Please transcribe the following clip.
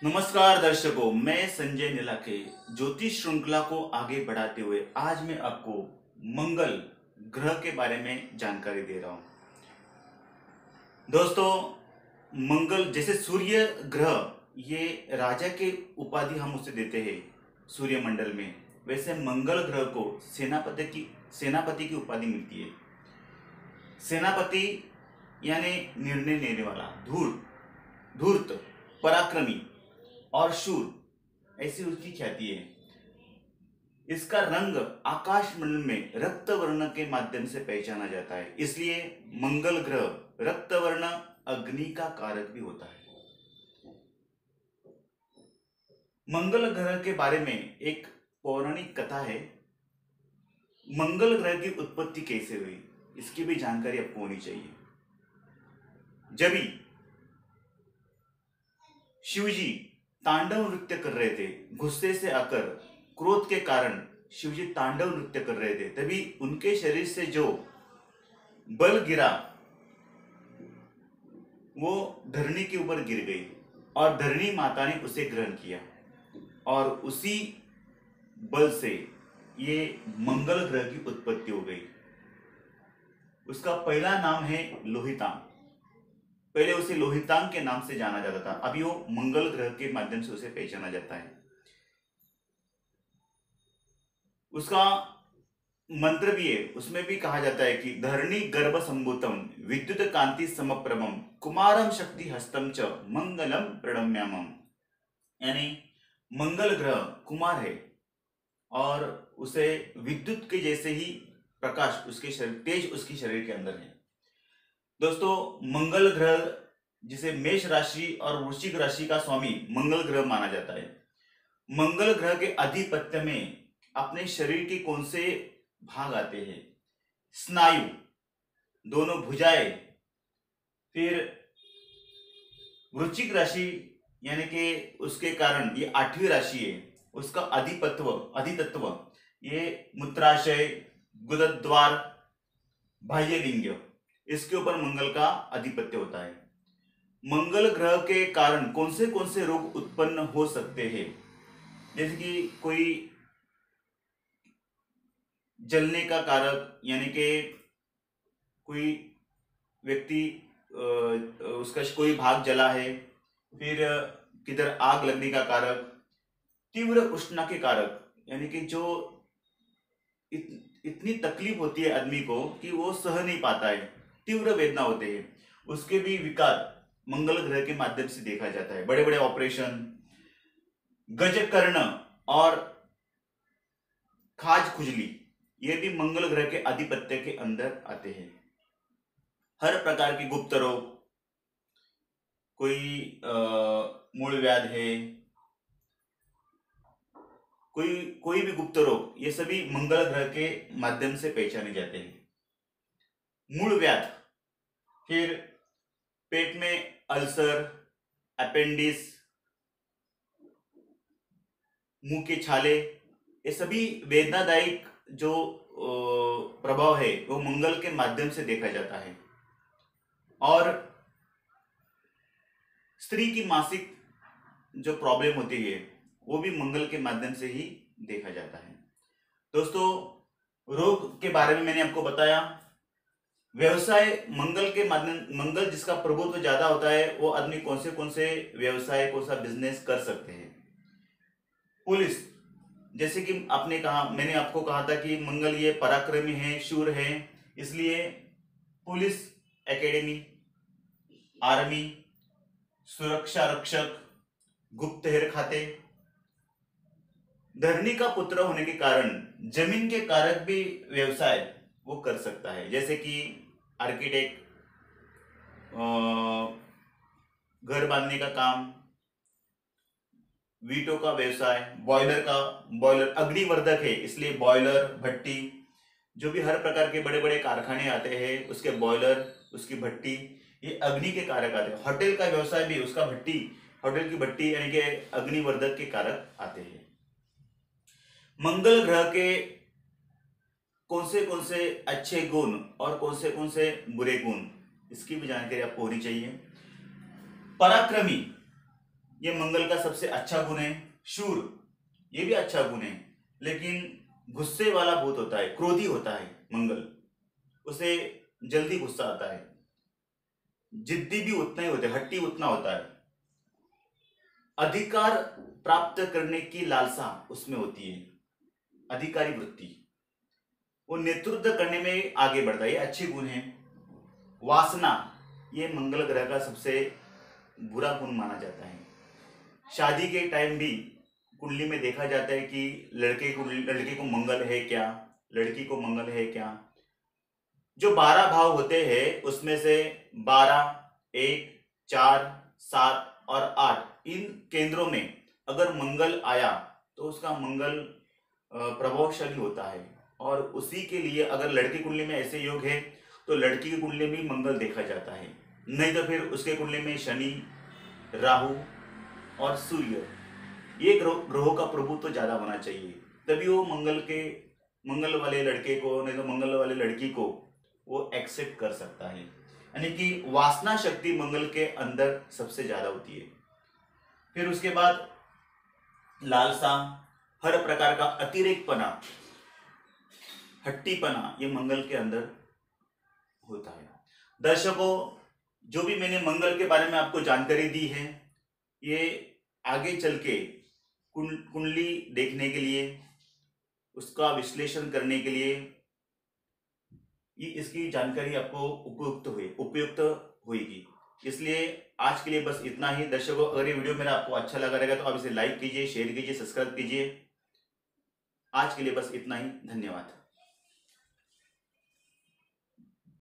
नमस्कार दर्शकों, मैं संजय नीलाखे ज्योतिष श्रृंखला को आगे बढ़ाते हुए आज मैं आपको मंगल ग्रह के बारे में जानकारी दे रहा हूं। दोस्तों, मंगल जैसे सूर्य ग्रह ये राजा के उपाधि हम उसे देते हैं सूर्यमंडल में, वैसे मंगल ग्रह को सेनापति की उपाधि मिलती है। सेनापति यानी निर्णय लेने वाला, धूर्त, पराक्रमी और शूर, ऐसी उसकी ख्याति है। इसका रंग आकाश मंडल में रक्त वर्ण के माध्यम से पहचाना जाता है, इसलिए मंगल ग्रह रक्त वर्ण अग्नि का कारक भी होता है। मंगल ग्रह के बारे में एक पौराणिक कथा है। मंगल ग्रह की उत्पत्ति कैसे हुई, इसकी भी जानकारी आपको होनी चाहिए। जब शिवजी तांडव नृत्य कर रहे थे, गुस्से से आकर, क्रोध के कारण शिवजी तांडव नृत्य कर रहे थे, तभी उनके शरीर से जो बल गिरा वो धरणी के ऊपर गिर गई और धरणी माता ने उसे ग्रहण किया और उसी बल से ये मंगल ग्रह की उत्पत्ति हो गई। उसका पहला नाम है लोहितांग। पहले उसे लोहितांग के नाम से जाना जाता था, अभी वो मंगल ग्रह के माध्यम से उसे पहचाना जाता है। उसका मंत्र भी है, उसमें भी कहा जाता है कि धरणी गर्भ संभूतम विद्युत कांति समप्रभम कुमारम शक्ति हस्तम च मंगलम प्रणम्यामम। यानी मंगल ग्रह कुमार है और उसे विद्युत के जैसे ही प्रकाश उसके शरीर, तेज उसके शरीर के अंदर है। दोस्तों, मंगल ग्रह जिसे मेष राशि और वृश्चिक राशि का स्वामी मंगल ग्रह माना जाता है। मंगल ग्रह के आधिपत्य में अपने शरीर के कौन से भाग आते हैं? स्नायु, दोनों भुजाएं। फिर वृश्चिक राशि यानी कि उसके कारण ये 8वीं राशि है, उसका अधितत्व ये मूत्राशय, गुदद्वार, बाह्य लिंग, इसके ऊपर मंगल का अधिपत्य होता है। मंगल ग्रह के कारण कौन से रोग उत्पन्न हो सकते हैं? जैसे कि कोई जलने का कारक, यानी कि कोई व्यक्ति उसका कोई भाग जला है, फिर किधर आग लगने का कारक, तीव्र उष्णता के कारक, यानी कि जो इतनी तकलीफ होती है आदमी को कि वो सह नहीं पाता है, तीव्र वेदना होते हैं, उसके भी विकार मंगल ग्रह के माध्यम से देखा जाता है। बड़े बड़े ऑपरेशन, गजकर्ण और खाज खुजली, ये भी मंगल ग्रह के आधिपत्य के अंदर आते हैं। हर प्रकार की गुप्त रोग, कोई मूल व्याध है, कोई भी गुप्त रोग, ये सभी मंगल ग्रह के माध्यम से पहचाने जाते हैं। मूल व्याध, फिर पेट में अल्सर, अपेंडिस, मुंह के छाले, ये सभी वेदनादायक जो प्रभाव है वो मंगल के माध्यम से देखा जाता है। और स्त्री की मासिक जो प्रॉब्लम होती है वो भी मंगल के माध्यम से ही देखा जाता है। दोस्तों, रोग के बारे में मैंने आपको बताया। व्यवसाय, मंगल जिसका प्रभुत्व ज्यादा होता है वो आदमी कौन से व्यवसाय, कौन सा बिजनेस कर सकते हैं। पुलिस, जैसे कि मैंने आपको कहा था कि मंगल ये पराक्रमी है, शूर है, इसलिए पुलिस एकेडमी, आर्मी, सुरक्षा रक्षक, गुप्तहेर खाते। धरणी का पुत्र होने के कारण जमीन के कारक भी व्यवसाय वो कर सकता है, जैसे कि आर्किटेक्ट, घर बांधने का काम, वीटों का व्यवसाय, बॉयलर अग्निवर्धक है इसलिए बॉयलर, भट्टी, जो भी हर प्रकार के बड़े बड़े कारखाने आते हैं उसके बॉयलर, उसकी भट्टी, ये अग्नि के कारक आते हैं। होटल का व्यवसाय भी उसका होटल की भट्टी यानी कि अग्निवर्धक के कारक आते हैं। मंगल ग्रह के कौन से अच्छे गुण और कौन से बुरे गुण, इसकी भी जानकारी आपको होनी चाहिए। पराक्रमी, ये मंगल का सबसे अच्छा गुण है। शूर, ये भी अच्छा गुण है, लेकिन गुस्से वाला बहुत होता है, क्रोधी होता है मंगल, उसे जल्दी गुस्सा आता है। जिद्दी भी उतना ही होता है, हट्टी उतना होता है। अधिकार प्राप्त करने की लालसा उसमें होती है, अधिकारी वृत्ति, वो नेतृत्व करने में आगे बढ़ता है, ये अच्छे गुण है। वासना, ये मंगल ग्रह का सबसे बुरा गुण माना जाता है। शादी के टाइम भी कुंडली में देखा जाता है कि लड़के को मंगल है क्या, लड़की को मंगल है क्या। जो 12 भाव होते हैं उसमें से 12, 1, 4, 7 और 8 इन केंद्रों में अगर मंगल आया तो उसका मंगल प्रभावशाली होता है। और उसी के लिए अगर लड़की कुंडली में ऐसे योग है तो लड़की की कुंडली में मंगल देखा जाता है, नहीं तो फिर उसके कुंडली में शनि, राहु और सूर्य, ये ग्रहों का प्रभुत्व तो ज्यादा होना चाहिए, तभी वो मंगल वाले लड़के को नहीं तो मंगल वाले लड़की को वो एक्सेप्ट कर सकता है। यानी कि वासना शक्ति मंगल के अंदर सबसे ज्यादा होती है। फिर उसके बाद लालसा, हर प्रकार का अतिरेकपना, हट्टीपना, ये मंगल के अंदर होता है। दर्शकों, जो भी मैंने मंगल के बारे में आपको जानकारी दी है, ये आगे चल के कुंडली देखने के लिए, उसका विश्लेषण करने के लिए ये इसकी जानकारी आपको उपयुक्त होगी। इसलिए आज के लिए बस इतना ही। दर्शकों, अगर ये वीडियो मेरा आपको अच्छा लगा रहेगा तो आप इसे लाइक कीजिए, शेयर कीजिए, सब्सक्राइब कीजिए। आज के लिए बस इतना ही। धन्यवाद।